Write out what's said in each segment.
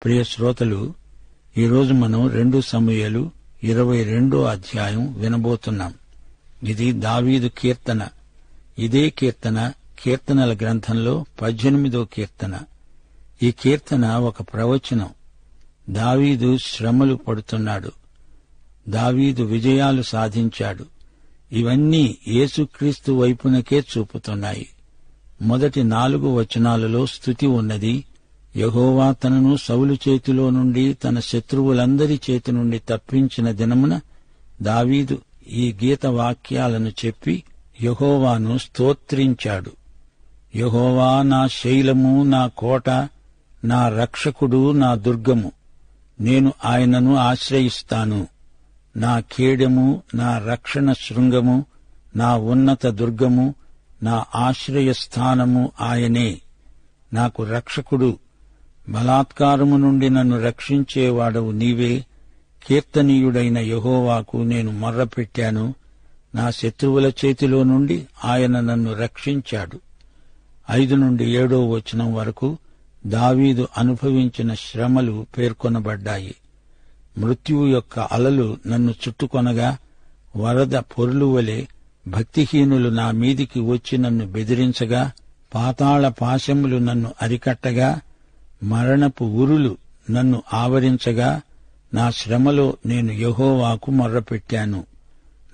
ప్రియ శ్రోతలు, ఈరోజు మనం 2 సమూయేలు 22 అధ్యాయం వినబోతున్నాం. ఇది దావీదు కీర్తన. ఇదే కీర్తన కీర్తనల గ్రంథంలో 18వ కీర్తన. ఈ కీర్తన ఒక ప్రవచనం. దావీదు శ్రమలు పడుతున్నాడు. దావీదు విజయాలు సాధించాడు. ఇవన్నీ యేసుక్రీస్తు వైపునకే చూపుతున్నాయి. మొదటి 4 వచనాలలో స్తుతి ఉన్నది. యెహోవా తనను సౌలు చేతిలో నుండి తన శత్రువులందరి చేతి నుండి తప్పించిన దినమున దావీదు ఈ గీత వాక్యాలను చెప్పి యెహోవాను స్తోత్రించాడు. యెహోవా నా శైలము, నా కోట, నా రక్షకుడు, నా దుర్గము. నేను ఆయనను ఆశ్రయిస్తాను. నా కేడెము, నా రక్షణ శృంగము, నా ఉన్నత దుర్గము, నా ఆశ్రయస్థానము ఆయనే. నాకు రక్షకుడు, బలాత్కారము నుండి నన్ను రక్షించేవాడవు నీవే. కీర్తనీయుడైన యెహోవాకు నేను మొర్రపెట్టాను. నా శత్రువుల చేతిలో నుండి ఆయన నన్ను రక్షించాడు. 5 నుండి 7వ వచనం వరకు దావీదు అనుభవించిన శ్రమలు పేర్కొనబడ్డాయి. మృత్యువు యొక్క అలలు నన్ను చుట్టుకొనగా, వరద పొర్లువలే భక్తిహీనులు నా మీదికి వచ్చి నన్ను బెదిరించగా, పాతాళ పాశములు నన్ను అరికట్టగా, మరణపు ఉరులు నన్ను ఆవరించగా, నా శ్రమలో నేను యెహోవాకు మొర్రపెట్టాను.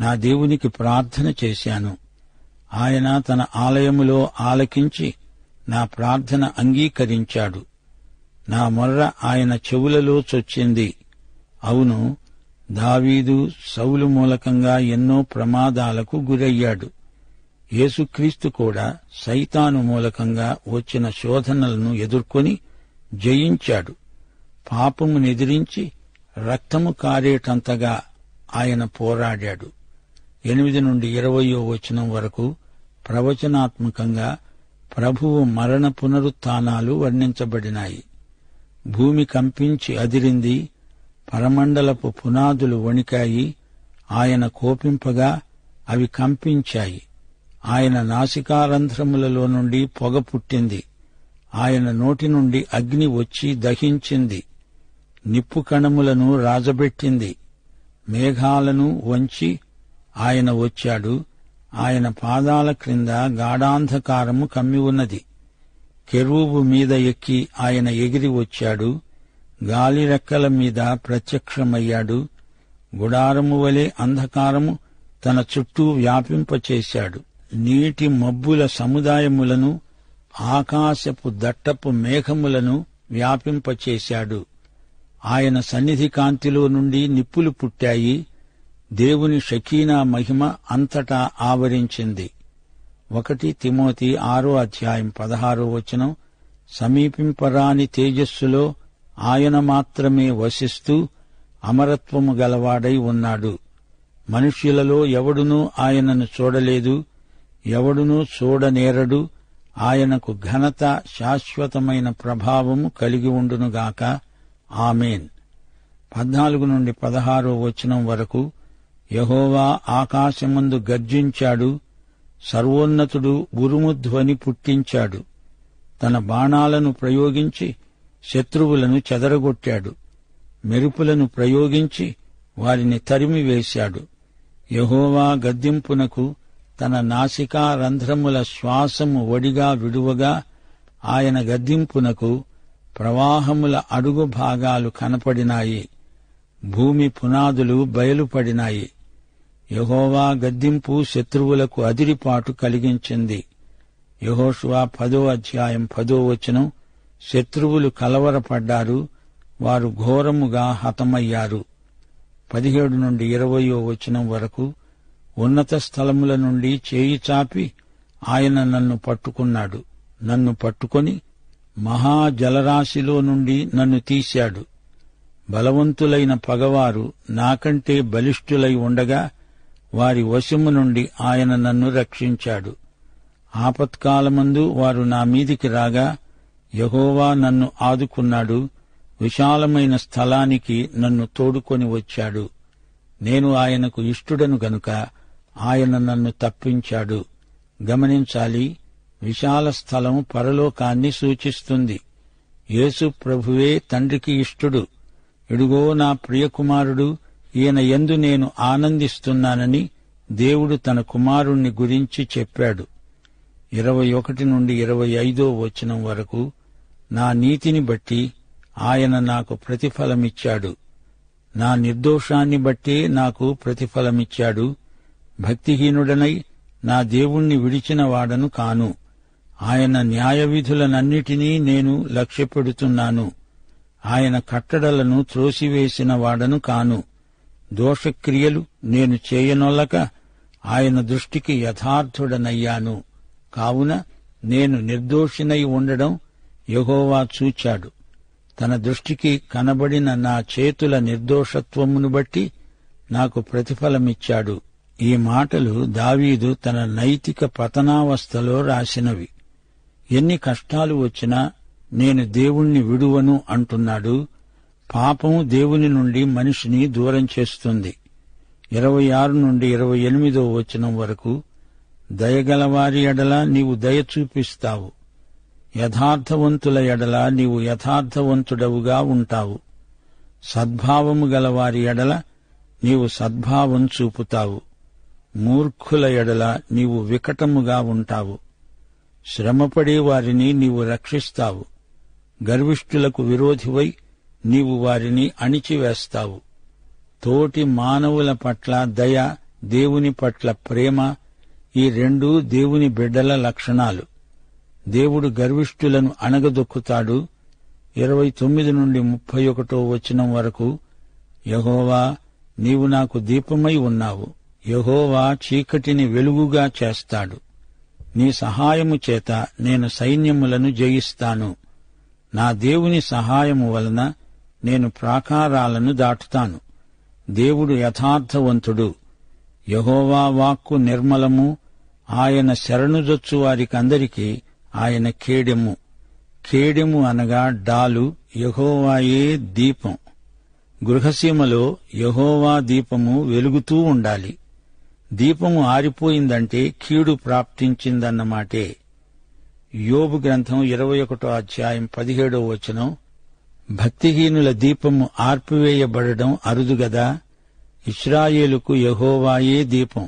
నా దేవునికి ప్రార్థన చేశాను. ఆయన తన ఆలయములో ఆలకించి నా ప్రార్థన అంగీకరించాడు. నా మొర్ర ఆయన చెవులలో చొచ్చింది. అవును, దావీదు సౌలు మూలకంగా ఎన్నో ప్రమాదాలకు గురయ్యాడు. యేసుక్రీస్తు కూడా సైతాను మూలకంగా వచ్చిన శోధనలను ఎదుర్కొని జయించాడు. పాపమునెదిరించి రక్తము కారేటంతగా ఆయన పోరాడాడు. 8 నుండి 20వ వచనం వరకు ప్రవచనాత్మకంగా ప్రభువు మరణ పునరుత్థానాలు వర్ణించబడినాయి. భూమి కంపించి అదిరింది, పరమండలపు పునాదులు వణికాయి. ఆయన కోపింపగా అవి కంపించాయి. ఆయన నాసికారంధ్రములలో నుండి పొగ పుట్టింది. ఆయన నోటి నుండి అగ్ని వచ్చి దహించింది. నిప్పు కణములను రాజబెట్టింది. మేఘాలను వంచి ఆయన వచ్చాడు. ఆయన పాదాల క్రింద గాఢాంధకారము కమ్మి ఉన్నది. కెరూబు మీద ఎక్కి ఆయన ఎగిరి వచ్చాడు. గాలి రెక్కల మీద ప్రత్యక్షమయ్యాడు. గుడారము వలె అంధకారము తన చుట్టూ వ్యాపింపచేశాడు. నీటి మబ్బుల సముదాయములను, ఆకాశపు దట్టపు మేఘములను వ్యాపింపచేశాడు. ఆయన సన్నిధి కాంతిలో నుండి నిప్పులు పుట్టాయి. దేవుని షకీనా మహిమ అంతటా ఆవరించింది. 1 తిమోతి 6వ అధ్యాయం 16వ వచనం, సమీపింపరాని తేజస్సులో ఆయన మాత్రమే వసిస్తూ అమరత్వము గలవాడై ఉన్నాడు. మనుష్యులలో ఎవడునూ ఆయనను చూడలేదు, ఎవడునూ చూడనేరడు. ఆయనకు ఘనత, శాశ్వతమైన ప్రభావము కలిగి ఉండునుగాక. ఆమేన్. 14 నుండి 16వ వచనం వరకు యెహోవా ఆకాశమందు గర్జించాడు. సర్వోన్నతుడు ఉరుము ధ్వని పుట్టించాడు. తన బాణాలను ప్రయోగించి శత్రువులను చెదరగొట్టాడు. మెరుపులను ప్రయోగించి వారిని తరిమివేశాడు. యెహోవా గద్దింపునకు తన నాసికా రంధ్రముల శ్వాసము వడిగా విడువగా, ఆయన గద్దింపునకు ప్రవాహముల అడుగు భాగాలు కనపడినాయి. భూమి పునాదులు బయలుపడినాయి. యెహోవా గద్దింపు శత్రువులకు అదిరిపాటు కలిగించింది. యెహోషువ 10వ అధ్యాయం 10వ వచనం, శత్రువులు కలవరపడ్డారు, వారు ఘోరముగా హతమయ్యారు. 17 నుండి 20వ వచనం వరకు ఉన్నత స్థలముల నుండి చేయి చాపి ఆయన నన్ను పట్టుకున్నాడు. నన్ను పట్టుకొని మహాజలరాశిలో నుండి నన్ను తీశాడు. బలవంతులైన పగవారు నాకంటే బలిష్ఠులై ఉండగా వారి వశము నుండి ఆయన నన్ను రక్షించాడు. ఆపత్కాలమందు వారు నా మీదికి రాగా యెహోవా నన్ను ఆదుకున్నాడు. విశాలమైన స్థలానికి నన్ను తోడుకొని వచ్చాడు. నేను ఆయనకు ఇష్టుడను గనుక ఆయన నన్ను తప్పించాడు. గమనించాలి, విశాల స్థలం పరలోకాన్ని సూచిస్తుంది. యేసు ప్రభువే తండ్రికి ఇష్టుడు. ఇడుగో నా ప్రియకుమారుడు, ఈయన యందు నేను ఆనందిస్తున్నానని దేవుడు తన కుమారుణ్ణి గురించి చెప్పాడు. 21 నుండి 25 వచనం వరకు, నా నీతిని బట్టి ఆయన నాకు ప్రతిఫలమిచ్చాడు, నా నిర్దోషాన్ని బట్టే నాకు ప్రతిఫలమిచ్చాడు. భక్తిహీనుడనై నా దేవుణ్ణి విడిచిన వాడను కాను. ఆయన న్యాయవిధులనన్నిటినీ నేను లక్ష్యపెడుతున్నాను. ఆయన కట్టడలను త్రోసివేసిన వాడను కాను. దోషక్రియలు నేను చేయనొల్లక ఆయన దృష్టికి యథార్థుడనయ్యాను. కావున నేను నిర్దోషినై ఉండడం యెహోవా చూచాడు. తన దృష్టికి కనబడిన నా చేతుల నిర్దోషత్వమును బట్టి నాకు ప్రతిఫలమిచ్చాడు. ఈ మాటలు దావీదు తన నైతిక పతనావస్థలో రాసినవి. ఎన్ని కష్టాలు వచ్చినా నేను దేవుణ్ణి విడువను అంటున్నాడు. పాపం దేవుని నుండి మనిషిని దూరం చేస్తుంది. 26 నుండి 28 వచనం వరకు, దయగలవారి ఎడల నీవు దయ చూపిస్తావు, యథార్థవంతుల ఎడల నీవు యథార్థవంతుడవుగా ఉంటావు. సద్భావము గలవారి ఎడల నీవు సద్భావం చూపుతావు. మూర్ఖుల ఎడల నీవు వికటముగా ఉంటావు. శ్రమపడే వారిని నీవు రక్షిస్తావు. గర్విష్ఠులకు విరోధివై నీవు వారిని అణిచివేస్తావు. తోటి మానవుల పట్ల దయ, దేవుని పట్ల ప్రేమ, ఈ రెండూ దేవుని బిడ్డల లక్షణాలు. దేవుడు గర్విష్ఠులను అణగదొక్కుతాడు. 29 నుండి 31 వచనం వరకు, యెహోవా నీవు నాకు దీపమై ఉన్నావు. యెహోవా చీకటిని వెలుగుగా చేస్తాడు. నీ సహాయము చేత నేను సైన్యములను జయిస్తాను. నా దేవుని సహాయము వలన నేను ప్రాకారాలను దాటుతాను. దేవుడు యథార్థవంతుడు. యెహోవా వాక్కు నిర్మలము. ఆయన శరణుజొచ్చు వారికందరికీ ఆయన కేడెము. కేడెము అనగా డాలు. యెహోవాయే దీపం. గృహసీమలో యెహోవా దీపము వెలుగుతూ ఉండాలి. దీపము ఆరిపోయిందంటే కీడు ప్రాప్తించిందన్నమాటే. యోబు గ్రంథం 21 అధ్యాయం 17 వచనం, భక్తిహీనుల దీపము ఆర్పివేయబడడం అరుదుగదా. ఇశ్రాయేలుకు యెహోవాయే దీపం.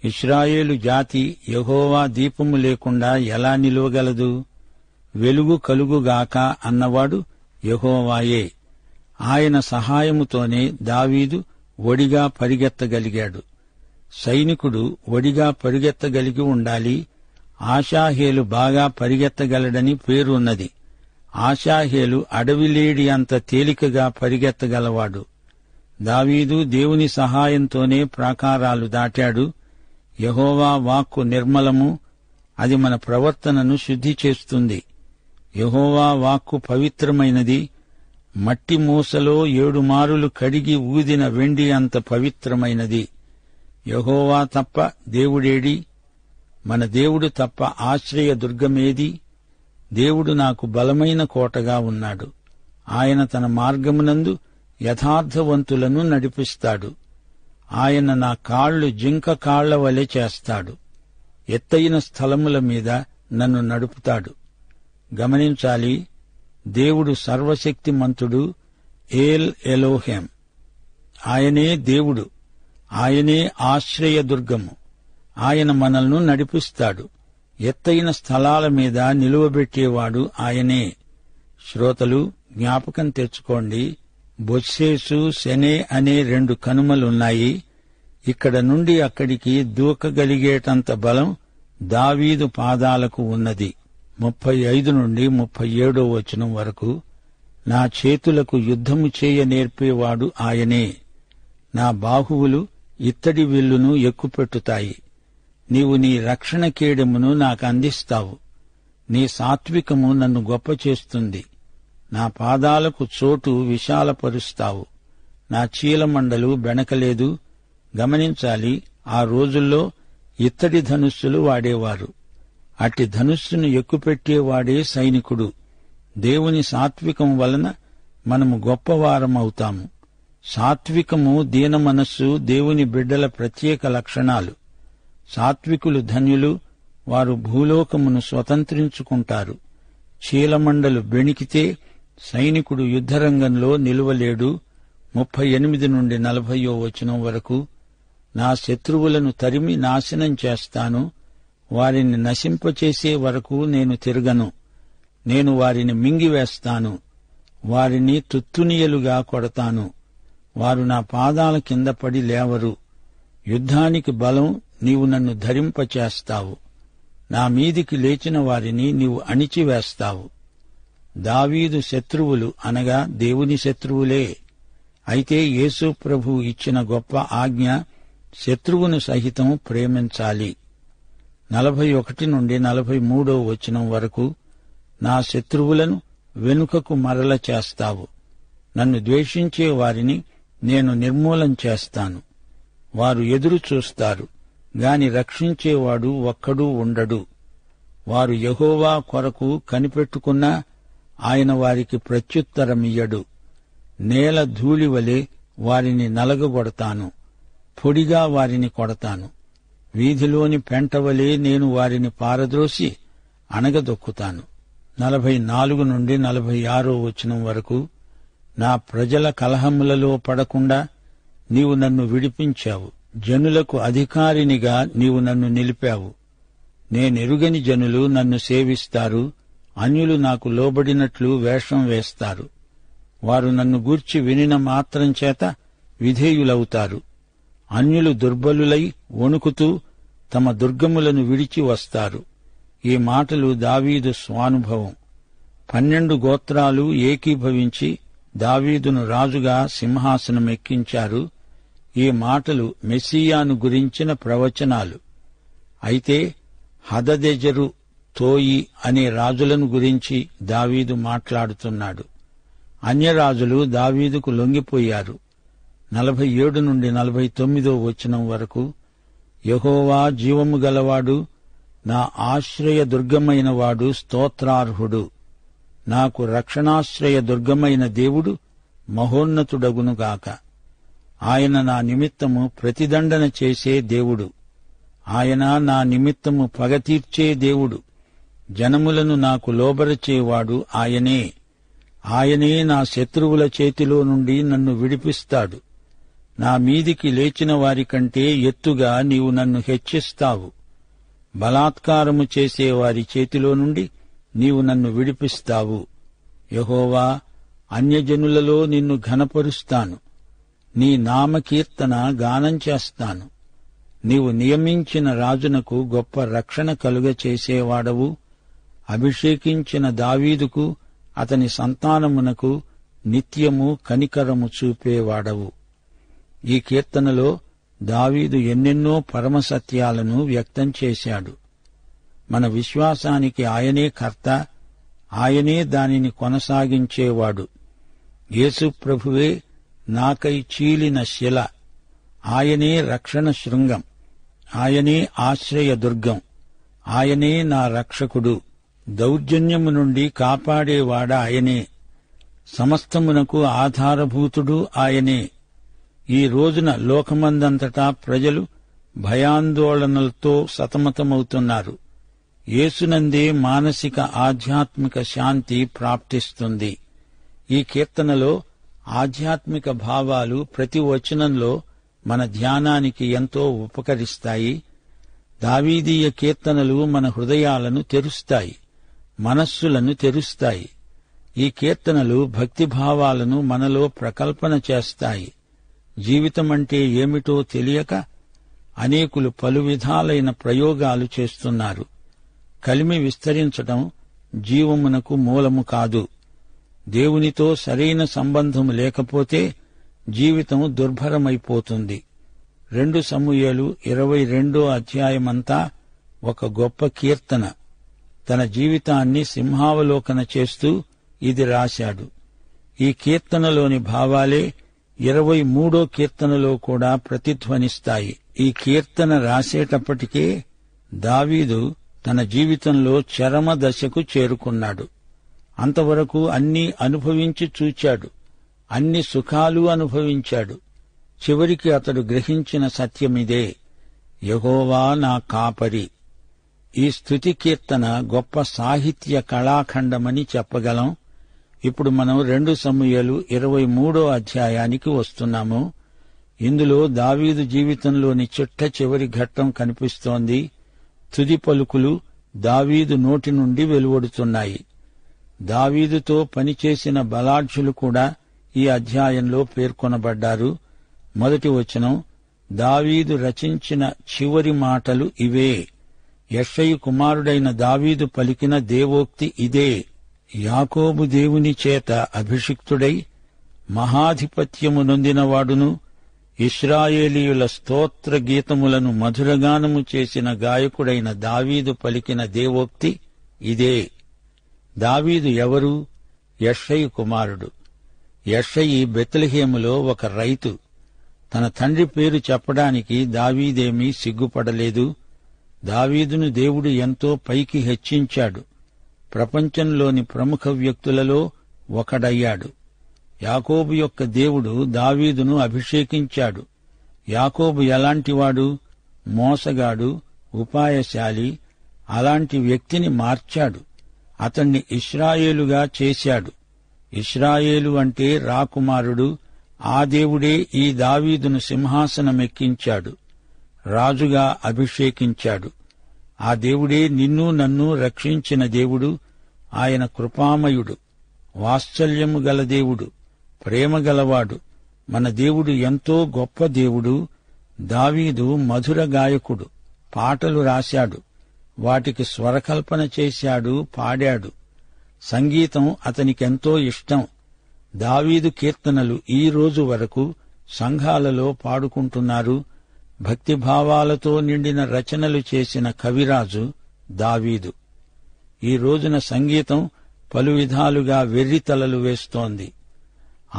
ఇశ్రాయేలు జాతి యెహోవా దీపము లేకుండా ఎలా నిలువగలదు? వెలుగు కలుగుగాక అన్నవాడు యెహోవాయే. ఆయన సహాయముతోనే దావీదు ఒడిగా పరిగెత్తగలిగాడు. సైనికుడు ఒడిగా పరిగెత్తగలిగి ఉండాలి. ఆషాహేలు బాగా పరిగెత్తగలడని పేరున్నది. ఆషాహేలు అడవిలేడి అంత తేలికగా పరిగెత్తగలవాడు. దావీదు దేవుని సహాయంతోనే ప్రాకారాలు దాటాడు. యెహోవా వాక్కు నిర్మలము. అది మన ప్రవర్తనను శుద్ధి చేస్తుంది. యెహోవా వాక్కు పవిత్రమైనది. మట్టి మూసలో 7 మారులు కడిగి ఊదిన వెండి అంత పవిత్రమైనది. యెహోవా తప్ప దేవుడేడి? మన దేవుడు తప్ప ఆశ్రయ దుర్గమేది? దేవుడు నాకు బలమైన కోటగా ఉన్నాడు. ఆయన తన మార్గమునందు యథార్థవంతులను నడిపిస్తాడు. ఆయన నా కాళ్లు జింక కాళ్ల వలె చేస్తాడు. ఎత్తయిన స్థలముల మీద నన్ను నడుపుతాడు. గమనించాలి, దేవుడు సర్వశక్తిమంతుడు. ఏల్ ఎలోహెం. ఆయనే దేవుడు. ఆయనే ఆశ్రయదుర్గము. ఆయన మనల్ని నడిపిస్తాడు. ఎత్తయిన స్థలాల మీద నిలువబెట్టేవాడు ఆయనే. శ్రోతలు జ్ఞాపకం తెచ్చుకోండి, బొస్సేసు, సెనే అనే 2 కనుమలున్నాయి. ఇక్కడ నుండి అక్కడికి దూకగలిగేటంత బలం దావీదు పాదాలకు ఉన్నది. 35 నుండి 37 వచనం వరకు, నా చేతులకు యుద్ధము చేయ నేర్పేవాడు ఆయనే. నా బాహువులు ఇత్తడి విల్లును ఎక్కుపెట్టుతాయి. నీవు నీ రక్షణ కేడెమును నాకు అందిస్తావు. నీ సాత్వికము నన్ను గొప్ప చేస్తుంది. నా పాదాలకు చోటు విశాలపరుస్తావు. నా చీలమండలు బెణకలేదు. గమనించాలి, ఆ రోజుల్లో ఇత్తడి ధనుస్సులు వాడేవారు. అట్టి ధనుస్సును ఎక్కుపెట్టేవాడే సైనికుడు. దేవుని సాత్వికం వలన మనము గొప్పవారమవుతాము. సాత్వికము, దీన మనస్సు దేవుని బిడ్డల ప్రత్యేక లక్షణాలు. సాత్వికులు ధన్యులు, వారు భూలోకమును స్వతంత్రించుకుంటారు. చీలమండలు బెణికితే సైనికుడు యుద్ధరంగంలో నిలువలేడు. 38 నుండి 40 వచనం వరకు. నా శత్రువులను తరిమి నాశనం చేస్తాను. వారిని నశింపచేసే వరకు నేను తిరగను. నేను వారిని మింగివేస్తాను. వారిని తుత్తునియలుగా కొడతాను. వారు నా పాదాల కింద పడి లేవరు. యుద్ధానికి బలం నీవు నన్ను ధరింపచేస్తావు. నా మీదికి లేచిన వారిని నీవు అణిచివేస్తావు. దావీదు శత్రువులు అనగా దేవుని శత్రువులే. అయితే యేసు ప్రభువు ఇచ్చిన గొప్ప ఆజ్ఞ శత్రువును సహితం ప్రేమించాలి. 41 నుండి 43 వచనం వరకు. నా శత్రువులను వెనుకకు మరల చేస్తావు. నన్ను ద్వేషించే వారిని నేను నిర్మూలం చేస్తాను. వారు ఎదురు చూస్తారు గాని రక్షించేవాడు ఒక్కడూ ఉండడు. వారు యెహోవా కొరకు కనిపెట్టుకున్నా ఆయన వారికి ప్రత్యుత్తరమియ్యడు. నేల ధూళివలే వారిని నలగగొడతాను. పొడిగా వారిని కొడతాను. వీధిలోని పెంటవలే నేను వారిని పారద్రోసి అణగదొక్కుతాను. 44 నుండి 46 వచనం వరకు. నా ప్రజల కలహములలో పడకుండా నీవు నన్ను విడిపించావు. జనులకు అధికారినిగా నీవు నన్ను నిలిపావు. నేనెరుగని జనులు నన్ను సేవిస్తారు. అన్యులు నాకు లోబడినట్లు వేషం వేస్తారు. వారు నన్ను గూర్చి వినిన మాత్రం చేత విధేయులవుతారు. అన్యులు దుర్బలులై వణుకుతూ తమ దుర్గములను విడిచి వస్తారు. ఈ మాటలు దావీదు స్వానుభవం. 12 గోత్రాలు ఏకీభవించి దావీదును రాజుగా సింహాసనమెక్కించారు. ఈ మాటలు మెస్సియాను గురించిన ప్రవచనాలు. అయితే హదదెజరు, తోయి అనే రాజులను గురించి దావీదు మాట్లాడుతున్నాడు. అన్యరాజులు దావీదుకు లొంగిపోయారు. 47 నుండి 49 వచనం వరకు. యెహోవా జీవము గలవాడు, నా ఆశ్రయ దుర్గమైన వాడు స్తోత్రార్హుడు. నాకు రక్షణాశ్రయ దుర్గమైన దేవుడు మహోన్నతుడగునుగాక. ఆయన నా నిమిత్తము ప్రతిదండన చేసే దేవుడు. ఆయన నా నిమిత్తము పగ తీర్చే దేవుడు. జనములను నాకు లోబరచేవాడు ఆయనే. ఆయనే నా శత్రువుల చేతిలో నుండి నన్ను విడిపిస్తాడు. నా మీదికి లేచిన వారికంటే ఎత్తుగా నీవు నన్ను హెచ్చిస్తావు. బలాత్కారము చేసే వారి చేతిలో నుండి నీవు నన్ను విడిపిస్తావు. యెహోవా, అన్యజనులలో నిన్ను ఘనపరుస్తాను. నీ నామకీర్తన గానం చేస్తాను. నీవు నియమించిన రాజునకు గొప్ప రక్షణ కలుగ చేసేవాడవు. అభిషేకించిన దావీదుకు అతని సంతానమునకు నిత్యము కనికరము చూపేవాడవు. ఈ కీర్తనలో దావీదు ఎన్నెన్నో పరమసత్యాలను వ్యక్తం చేశాడు. మన విశ్వాసానికి ఆయనే కర్త, ఆయనే దానిని కొనసాగించేవాడు. యేసు ప్రభువే నాకై చీలిన శిల, ఆయనే రక్షణ శృంగం, ఆయనే ఆశ్రయదుర్గం, ఆయనే నా రక్షకుడు. దౌర్జన్యము నుండి కాపాడేవాడ ఆయనే. సమస్తమునకు ఆధారభూతుడు ఆయనే. ఈ రోజున లోకమందంతటా ప్రజలు భయాందోళనలతో సతమతమవుతున్నారు. యేసునందే మానసిక ఆధ్యాత్మిక శాంతి ప్రాప్తిస్తుంది. ఈ కీర్తనలో ఆధ్యాత్మిక భావాలు ప్రతి వచనంలో మన ధ్యానానికి ఎంతో ఉపకరిస్తాయి. దావీదీయ కీర్తనలు మన హృదయాలను తెరుస్తాయి, మనస్సులను తెరుస్తాయి. ఈ కీర్తనలు భక్తిభావాలను మనలో ప్రకల్పన చేస్తాయి. జీవితమంటే ఏమిటో తెలియక అనేకులు పలు విధాలైన ప్రయోగాలు చేస్తున్నారు. కలిమి విస్తరించటం జీవమునకు మూలము కాదు. దేవునితో సరైన సంబంధము లేకపోతే జీవితం దుర్భరమైపోతుంది. 2 సమూయేలు 22 అధ్యాయమంతా ఒక గొప్ప కీర్తన. తన జీవితాన్ని సింహావలోకన చేస్తూ ఇది రాశాడు. ఈ కీర్తనలోని భావాలే 23 కీర్తనలో కూడా ప్రతిధ్వనిస్తాయి. ఈ కీర్తన రాసేటప్పటికే దావీదు తన జీవితంలో చరమ దశకు చేరుకున్నాడు. అంతవరకు అన్నీ అనుభవించి చూచాడు, అన్ని సుఖాలు అనుభవించాడు. చివరికి అతడు గ్రహించిన సత్యమిదే: యెహోవా నా కాపరి. ఈ స్తుతి కీర్తన గొప్ప సాహిత్య కళాఖండమని చెప్పగలం. ఇప్పుడు మనం 2 సమూయేలు 23 అధ్యాయానికి వస్తున్నాము. ఇందులో దావీదు జీవితంలోని చిట్ట చివరి ఘట్టం కనిపిస్తోంది. తుది పలుకులు దావీదు నోటి నుండి వెలువడుతున్నాయి. దావీదుతో పనిచేసిన బలాఢ్యులు కూడా ఈ అధ్యాయంలో పేర్కొనబడ్డారు. మొదటి వచనం, దావీదు రచించిన చివరి మాటలు ఇవే. యెష్షయి కుమారుడైన దావీదు పలికిన దేవోక్తి ఇదే. యాకోబు దేవుని చేత అభిషిక్తుడై మహాధిపత్యము నొందినవాడును, ఇశ్రాయేలీయుల స్తోత్ర గీతములను మధురగానము చేసిన గాయకుడైన దావీదు పలికిన దేవోక్తి ఇదే. దావీదు ఎవరు? యెష్షయి కుమారుడు. యెష్షయి బెత్లెహేములో ఒక రైతు. తన తండ్రి పేరు చెప్పడానికి దావీదేమీ సిగ్గుపడలేదు. దావీదును దేవుడు ఎంతో పైకి హెచ్చించాడు. ప్రపంచంలోని ప్రముఖ వ్యక్తులలో ఒకడయ్యాడు. యాకోబు యొక్క దేవుడు దావీదును అభిషేకించాడు. యాకోబు ఎలాంటివాడు? మోసగాడు, ఉపాయశాలి. అలాంటి వ్యక్తిని మార్చాడు. అతణ్ణి ఇశ్రాయేలుగా చేశాడు. ఇశ్రాయేలు అంటే రాకుమారుడు. ఆ దేవుడే ఈ దావీదును సింహాసనమెక్కించాడు, రాజుగా అభిషేకించాడు. ఆ దేవుడే నిన్ను నన్ను రక్షించిన దేవుడు. ఆయన కృపామయుడు, వాత్సల్యము గల దేవుడు, ప్రేమగలవాడు. మన దేవుడు ఎంతో గొప్ప దేవుడు. దావీదు మధుర గాయకుడు. పాటలు రాశాడు, వాటికి స్వరకల్పన చేశాడు, పాడాడు. సంగీతం అతనికెంతో ఇష్టం. దావీదు కీర్తనలు ఈ రోజు వరకు సంఘాలలో పాడుకుంటున్నారు. భక్తిభావాలతో నిండిన రచనలు చేసిన కవిరాజు దావీదు. ఈ రోజున సంగీతం పలు విధాలుగా వెర్రితలలు వేస్తోంది.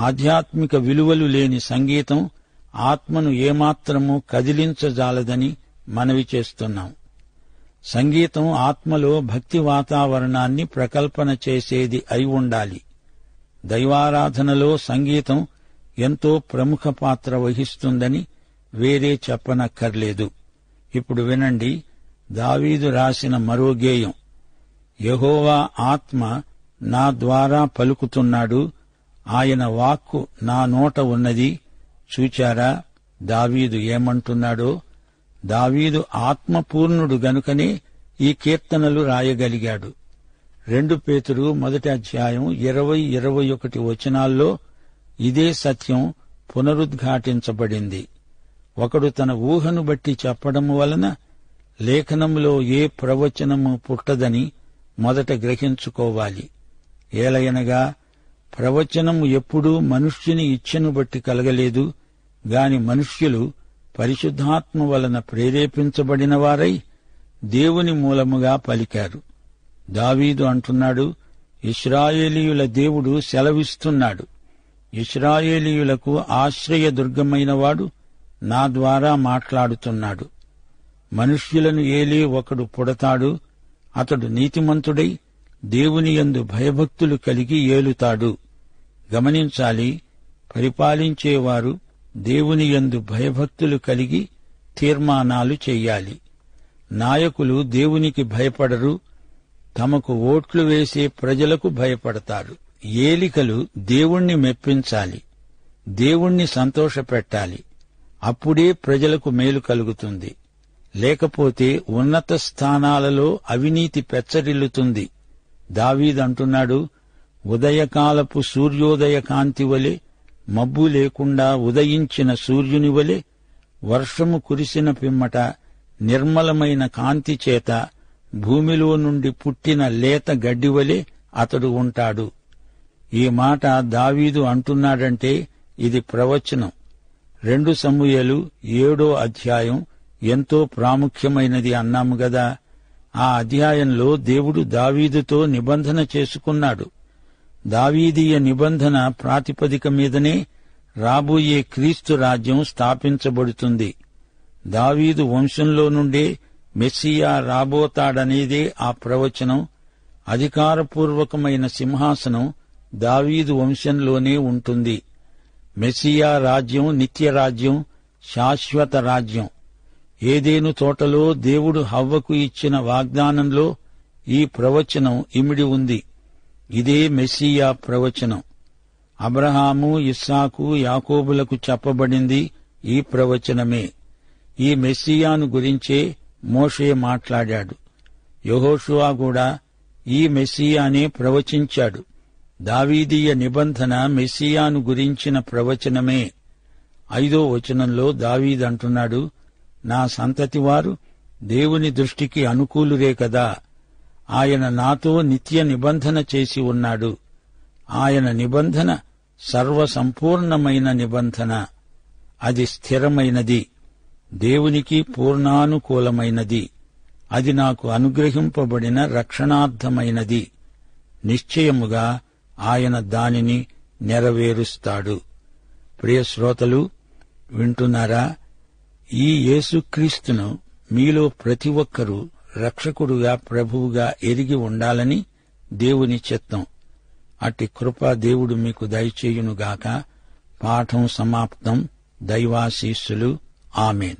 ఆధ్యాత్మిక విలువలు లేని సంగీతం ఆత్మను ఏమాత్రమూ కదిలించజాలదని మనవి చేస్తున్నాం. సంగీతం ఆత్మలో భక్తి వాతావరణాన్ని ప్రకల్పన చేసేది అయి ఉండాలి. దైవారాధనలో సంగీతం ఎంతో ప్రముఖ పాత్ర వహిస్తుందని వేరే చెప్పనక్కర్లేదు. ఇప్పుడు వినండి, దావీదు రాసిన మరో గేయం. యెహోవా ఆత్మ నా ద్వారా పలుకుతున్నాడు, ఆయన వాక్కు నా నోట ఉన్నది. చూచారా దావీదు ఏమంటున్నాడో? దావీదు ఆత్మపూర్ణుడు గనుకనే ఈ కీర్తనలు రాయగలిగాడు. 2 పేతురు 1 అధ్యాయం 20-21 వచనాల్లో ఇదే సత్యం పునరుద్ఘాటించబడింది. ఒకడు తన ఊహను బట్టి చెప్పడము వలన లేఖనములో ఏ ప్రవచనము పుట్టదని మొదట గ్రహించుకోవాలి. ఏలయనగా ప్రవచనము ఎప్పుడూ మనుష్యుని ఇచ్ఛను బట్టి కలగలేదు గాని మనుష్యులు పరిశుద్ధాత్మ వలన ప్రేరేపించబడిన వారై దేవుని మూలముగా పలికారు. దావీదు అంటున్నాడు, ఇశ్రాయేలీయుల దేవుడు సెలవిస్తున్నాడు, ఇశ్రాయేలీయులకు ఆశ్రయదుర్గమైనవాడు నా ద్వారా మాట్లాడుతున్నాడు. మనుష్యులను ఏలే ఒకడు పుడతాడు, అతడు నీతిమంతుడై దేవుని యందు భయభక్తులు కలిగి ఏలుతాడు. గమనించాలి, పరిపాలించేవారు దేవుని యందు భయభక్తులు కలిగి తీర్మానాలు చెయ్యాలి. నాయకులు దేవునికి భయపడరు, తమకు ఓట్లు వేసే ప్రజలకు భయపడతారు. ఏలికలు దేవుణ్ణి మెప్పించాలి, దేవుణ్ణి సంతోషపెట్టాలి. అప్పుడే ప్రజలకు మేలు కలుగుతుంది. లేకపోతే ఉన్నత స్థానాలలో అవినీతి పెచ్చరిల్లుతుంది. దావీదంటున్నాడు, ఉదయకాలపు సూర్యోదయ కాంతి వలె, మబ్బు లేకుండా ఉదయించిన సూర్యుని వలె, వర్షము కురిసిన పిమ్మట నిర్మలమైన కాంతి చేత భూమిలో నుండి పుట్టిన లేత గడ్డివలే అతడు ఉంటాడు. ఈ మాట దావీదు అంటున్నాడంటే ఇది ప్రవచనం. 2 సమూయేలు 7 అధ్యాయం ఎంతో ప్రాముఖ్యమైనది అన్నాము గదా. ఆ అధ్యాయంలో దేవుడు దావీదుతో నిబంధన చేసుకున్నాడు. దావీదీయ నిబంధన ప్రాతిపదిక మీదనే రాబోయే క్రీస్తు రాజ్యం స్థాపించబడుతుంది. దావీదు వంశంలో నుండే మెస్సియా రాబోతాడనేదే ఆ ప్రవచనం. అధికారపూర్వకమైన సింహాసనం దావీదు వంశంలోనే ఉంటుంది. మెస్సియా రాజ్యం నిత్యరాజ్యం, శాశ్వత రాజ్యం. ఏదెను తోటలో దేవుడు హవ్వకు ఇచ్చిన వాగ్దానంలో ఈ ప్రవచనం ఇమిడి ఉంది. ఇదే మెస్సియా ప్రవచనం. అబ్రహాము, ఇస్సాకు, యాకోబులకు చెప్పబడింది ఈ ప్రవచనమే. ఈ మెస్సియాను గురించే మోషే మాట్లాడాడు. యెహోషువ కూడా ఈ మెస్సియానే ప్రవచించాడు. దావీదీయ నిబంధన మెస్సియాను గురించిన ప్రవచనమే. 5వ వచనంలో దావీదంటున్నాడు, నా సంతతివారు దేవుని దృష్టికి అనుకూలురే కదా. ఆయన నాతో నిత్య నిబంధన చేసి ఉన్నాడు. ఆయన నిబంధన సర్వసంపూర్ణమైన నిబంధన. అది స్థిరమైనది, దేవునికి పూర్ణానుకూలమైనది. అది నాకు అనుగ్రహింపబడిన రక్షణార్థమైనది. నిశ్చయముగా ఆయన దానిని నెరవేరుస్తాడు. ప్రియ శ్రోతలు, వింటున్నారా? ఈ యేసుక్రీస్తును మీలో ప్రతి ఒక్కరూ రక్షకుడుగా, ప్రభువుగా ఎరిగి ఉండాలని దేవుని చిత్తం. అట్టి కృప దేవుడు మీకు దయచేయునుగాక. పాఠం సమాప్తం. దైవాశీస్సులు. ఆమేన్.